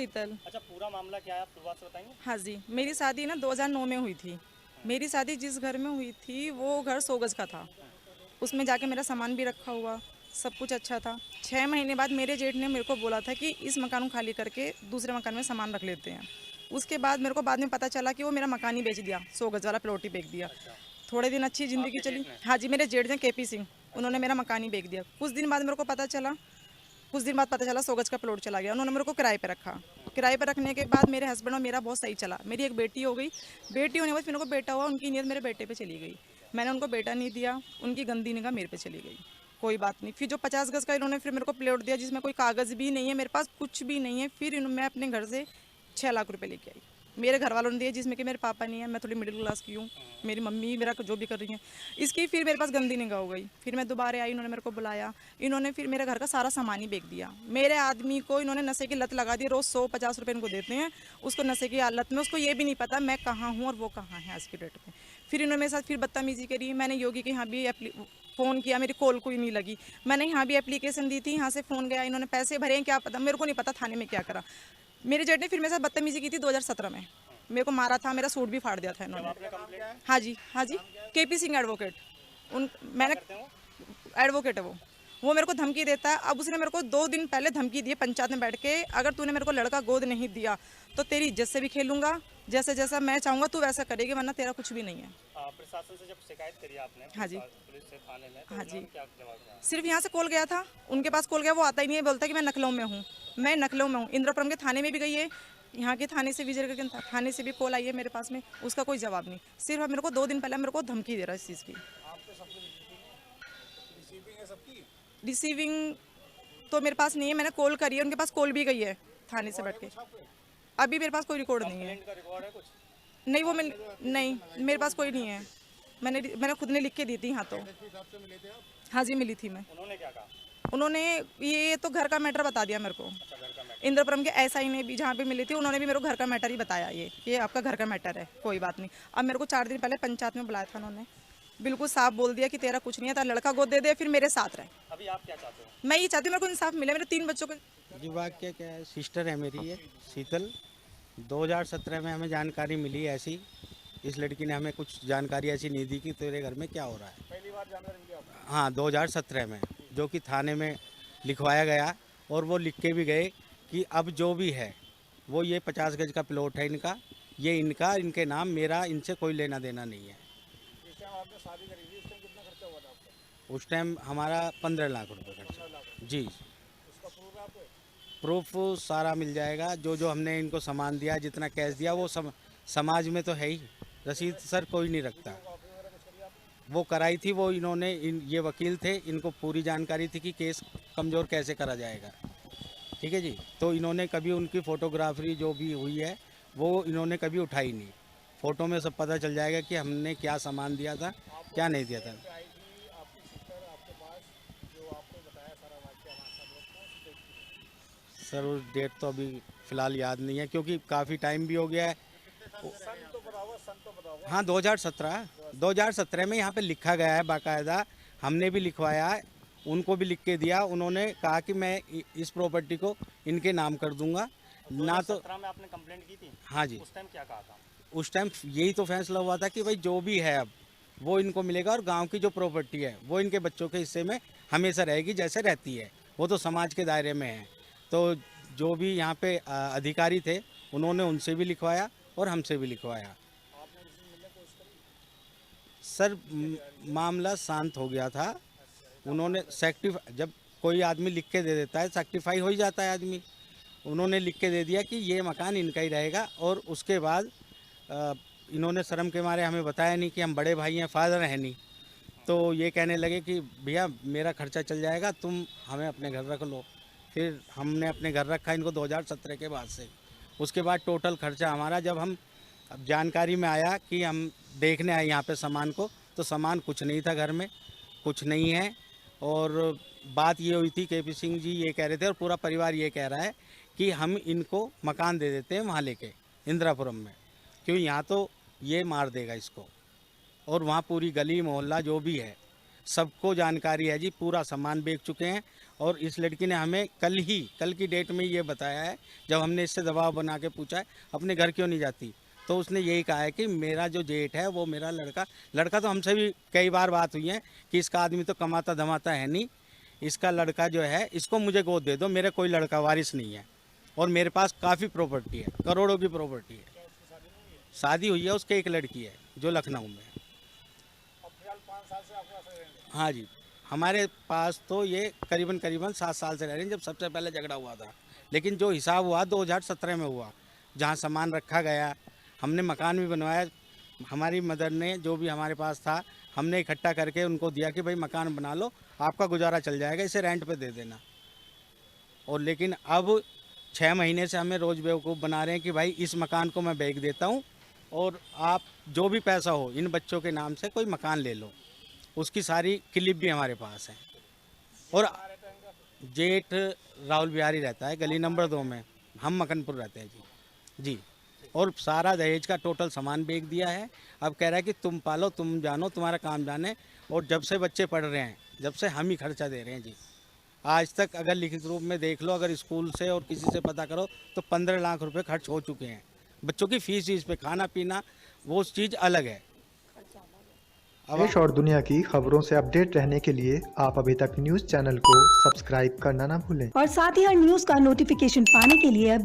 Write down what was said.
शीतल। अच्छा, पूरा मामला क्या है, आप शुरुआत से बताएंगे? हाँ जी, मेरी शादी ना 2009 में हुई थी। मेरी शादी जिस घर में हुई थी वो घर 100 गज का था। उसमें जाके मेरा सामान भी रखा हुआ, सब कुछ अच्छा था। 6 महीने बाद मेरे जेठ ने मेरे को बोला था कि इस मकान को खाली करके दूसरे मकान में सामान रख लेते हैं। उसके बाद मेरे को बाद में पता चला कि वो मेरा मकान ही बेच दिया, 100 गज वाला प्लॉट ही बेच दिया। थोड़े दिन अच्छी ज़िंदगी आपके चली। जेठ ने? हाँ जी, मेरे जेठ हैं केपी सिंह, उन्होंने मेरा मकान ही बेच दिया। कुछ दिन बाद पता चला 100 गज का प्लॉट चला गया। उन्होंने मेरे को किराए पे रखा। किराए पे रखने के बाद मेरे हस्बैंड और मेरा बहुत सही चला। मेरी एक बेटी हो गई। बेटी होने के बाद मेरे को बेटा हुआ, उनकी नीयत मेरे बेटे पे चली गई। मैंने उनको बेटा नहीं दिया, उनकी गंदी निगाह मेरे पे चली गई। कोई बात नहीं। फिर जो 50 गज का इन्होंने फिर मेरे को प्लॉट दिया जिसमें कोई कागज़ भी नहीं है, मेरे पास कुछ भी नहीं है। फिर मैं अपने घर से 6 लाख रुपए लेके आई। मेरे घर वालों ने दिए जिसमें कि मेरे पापा नहीं है, मैं थोड़ी मिडिल क्लास की हूँ। मेरी मम्मी मेरा जो भी कर रही है। इसकी फिर मेरे पास गंदी निगाह हो गई। फिर मैं दोबारा आई, इन्होंने मेरे को बुलाया। इन्होंने फिर मेरे घर का सारा सामान ही बेच दिया। मेरे आदमी को इन्होंने नशे की लत लगा दी। रोज़ 100-50 रुपये इनको देते हैं, उसको नशे की लत में। उसको ये भी नहीं पता मैं कहाँ हूँ और वो कहाँ है आज की डेट में। फिर इन्होंने मेरे साथ फिर बदतमीजी करी। मैंने योगी के यहाँ भी फ़ोन किया, मेरी कॉल कोई नहीं लगी। मैंने यहाँ भी एप्लीकेशन दी थी, यहाँ से फ़ोन गया, इन्होंने पैसे भरे हैं क्या पता, मेरे को नहीं पता थाने में क्या करा। मेरे जेठ ने फिर मेरे साथ बदतमीजी की थी 2017 में। मेरे को मारा था, मेरा सूट भी फाड़ दिया था इन्होंने। आपने कंप्लेंट? हाँ जी, हाँ जी, केपी सिंह एडवोकेट। उन मैंने करते हो? एडवोकेट है वो मेरे को धमकी देता है। अब उसने मेरे को 2 दिन पहले धमकी दी है पंचायत में बैठ के, अगर तूने मेरे को लड़का गोद नहीं दिया तो तेरी इज्जत से भी खेलूंगा, जैसे जैसा मैं चाहूँगा तू वैसा करेगी, वरना तेरा कुछ भी नहीं है। प्रशासन से जब शिकायत करी आपने, हाँ जी, पुलिस से, थाने में, तो हाँ जी। उन्होंने क्या जवाब दिया? सिर्फ यहाँ से कॉल गया था, उनके पास कॉल गया, वो आता ही नहीं है, बोलता है कि मैं नखलऊ में हूँ। मैं नखलऊ में हूँ, इंद्रपुरम के थाने में भी गई है, यहाँ के थाने से विजय के थाने से भी कॉल आई है मेरे पास में, उसका कोई जवाब नहीं। सिर्फ अब मेरे को 2 दिन पहले मेरे को धमकी दे रहा है इस चीज़ की। रिसीविंग तो मेरे पास नहीं है, मैंने कॉल करी है, उनके पास कॉल भी गई है थाने से बैठ के। अभी मेरे पास कोई रिकॉर्ड नहीं है। कंप्लेंट का रिकॉर्ड है कुछ? नहीं वो मैं नहीं, मेरे पास कोई नहीं है। मैंने खुद ने लिख के दी थी। हाँ तो हाँ जी, मिली थी मैं। उन्होंने क्या कहा? उन्होंने ये तो घर का मैटर बता दिया मेरे को। अच्छा, घर का मैटर। इंद्रपुरम के एसआई ने भी जहाँ पे मिली थी, उन्होंने भी मेरे को घर का मैटर ही बताया, ये आपका घर का मैटर है, कोई बात नहीं। अब मेरे को 4 दिन पहले पंचायत में बुलाया था उन्होंने, बिल्कुल साफ बोल दिया कि तेरा कुछ नहीं है, तेरा लड़का गोद दे दे, फिर मेरे साथ रहे। अभी आप क्या चाहते हो? मैं ये चाहती हूँ मेरे को इंसाफ मिले, मेरे 3 बच्चों को। जी वाक्य क्या है, सिस्टर है मेरी ये शीतल। 2017 में हमें जानकारी मिली ऐसी, इस लड़की ने हमें कुछ जानकारी ऐसी नहीं दी कि तेरे घर में क्या हो रहा है। पहली बार जानकारी मिली आपको? हाँ, 2017 में, जो कि थाने में लिखवाया गया और वो लिख के भी गए कि अब जो भी है वो ये 50 गज का प्लॉट है इनका, ये इनका, इनके नाम, मेरा इनसे कोई लेना देना नहीं है। जिस टाइम आपने शादी करी थी, उस टाइम कितना खर्चा हुआ था आपका? उस टाइम हमारा 15 लाख रुपए खर्चा। जी, उसका प्रूफ है आपको? प्रूफ सारा मिल जाएगा। जो जो हमने इनको सामान दिया, जितना कैश दिया, वो समाज में तो है ही। रसीद सर कोई नहीं रखता। वो कराई थी, वो इन्होंने ये वकील थे, इनको पूरी जानकारी थी कि केस कमज़ोर कैसे करा जाएगा। ठीक है जी। तो इन्होंने कभी उनकी फ़ोटोग्राफरी जो भी हुई है वो इन्होंने कभी उठाई नहीं। फ़ोटो में सब पता चल जाएगा कि हमने क्या सामान दिया था, क्या नहीं दिया था। सर उस डेट तो अभी फ़िलहाल याद नहीं है, क्योंकि काफ़ी टाइम भी हो गया है। हाँ, 2017 में यहाँ पे लिखा गया है बाकायदा, हमने भी लिखवाया है, उनको भी लिख के दिया। उन्होंने कहा कि मैं इस प्रॉपर्टी को इनके नाम कर दूंगा ना। तो 2017 में आपने कंप्लेंट की थी? हाँ जी, उस टाइम क्या कहा था? उस टाइम यही तो फैसला हुआ था कि भाई जो भी है अब वो इनको मिलेगा, और गांव की जो प्रॉपर्टी है वो इनके बच्चों के हिस्से में हमेशा रहेगी जैसे रहती है, वो तो समाज के दायरे में है। तो जो भी यहाँ पे अधिकारी थे, उन्होंने उनसे भी लिखवाया और हमसे भी लिखवाया। सर मामला शांत हो गया था। उन्होंने जब कोई आदमी लिख के दे देता है, सेक्टिफाई हो ही जाता है आदमी। उन्होंने लिख के दे दिया कि ये मकान इनका ही रहेगा, और उसके बाद इन्होंने शर्म के मारे हमें बताया नहीं कि हम बड़े भाई हैं, फादर हैं नहीं। तो ये कहने लगे कि भैया मेरा खर्चा चल जाएगा, तुम हमें अपने घर रख लो। फिर हमने अपने घर रखा इनको 2017 के बाद से। उसके बाद टोटल खर्चा हमारा, जब हम अब जानकारी में आया कि हम देखने आए यहाँ पे सामान को, तो सामान कुछ नहीं था घर में, कुछ नहीं है। और बात ये हुई थी, केपी सिंह जी ये कह रहे थे और पूरा परिवार ये कह रहा है कि हम इनको मकान दे देते हैं वहाँ लेके इंदिरापुरम में, क्यों यहाँ तो ये मार देगा इसको, और वहाँ पूरी गली मोहल्ला जो भी है सबको जानकारी है जी, पूरा सामान बेच चुके हैं। और इस लड़की ने हमें कल की डेट में ये बताया है, जब हमने इससे दबाव बना के पूछा है अपने घर क्यों नहीं जाती, तो उसने यही कहा है कि मेरा जो जेठ है वो मेरा लड़का तो हमसे भी कई बार बात हुई है कि इसका आदमी तो कमाता धमाता है नहीं, इसका लड़का जो है इसको मुझे गोद दे दो, मेरा कोई लड़का वारिस नहीं है और मेरे पास काफ़ी प्रॉपर्टी है, करोड़ों की प्रॉपर्टी है। शादी हुई है, उसके एक लड़की है जो लखनऊ में है। अब फिलहाल 5 साल से आपके पास रह रहे हैं। हाँ जी, हमारे पास तो ये करीबन 7 साल से रह रहे हैं, जब सबसे पहले झगड़ा हुआ था। लेकिन जो हिसाब हुआ 2017 में हुआ, जहाँ सामान रखा गया, हमने मकान भी बनवाया। हमारी मदर ने जो भी हमारे पास था हमने इकट्ठा करके उनको दिया कि भाई मकान बना लो, आपका गुजारा चल जाएगा, इसे रेंट पे दे देना। और लेकिन अब 6 महीने से हमें रोज़ बेवकूफ़ बना रहे हैं कि भाई इस मकान को मैं बेच देता हूँ और आप जो भी पैसा हो इन बच्चों के नाम से कोई मकान ले लो। उसकी सारी क्लिप भी हमारे पास है। और जेठ राहुल बिहारी रहता है गली नंबर 2 में, हम मकनपुर रहते हैं जी। और सारा दहेज का टोटल सामान बेच दिया है। अब कह रहा है कि तुम पालो, तुम जानो, तुम्हारा काम जाने। और जब से बच्चे पढ़ रहे हैं, जब से हम ही खर्चा दे रहे हैं जी। आज तक अगर लिखित रूप में देख लो, अगर स्कूल से और किसी से पता करो तो 15 लाख रुपए खर्च हो चुके हैं। बच्चों की फीस इस पे, खाना पीना वो चीज़ अलग है। देश और दुनिया की खबरों से अपडेट रहने के लिए आप अभी तक न्यूज़ चैनल को सब्सक्राइब करना ना भूलें और साथ ही हर न्यूज का नोटिफिकेशन पाने के लिए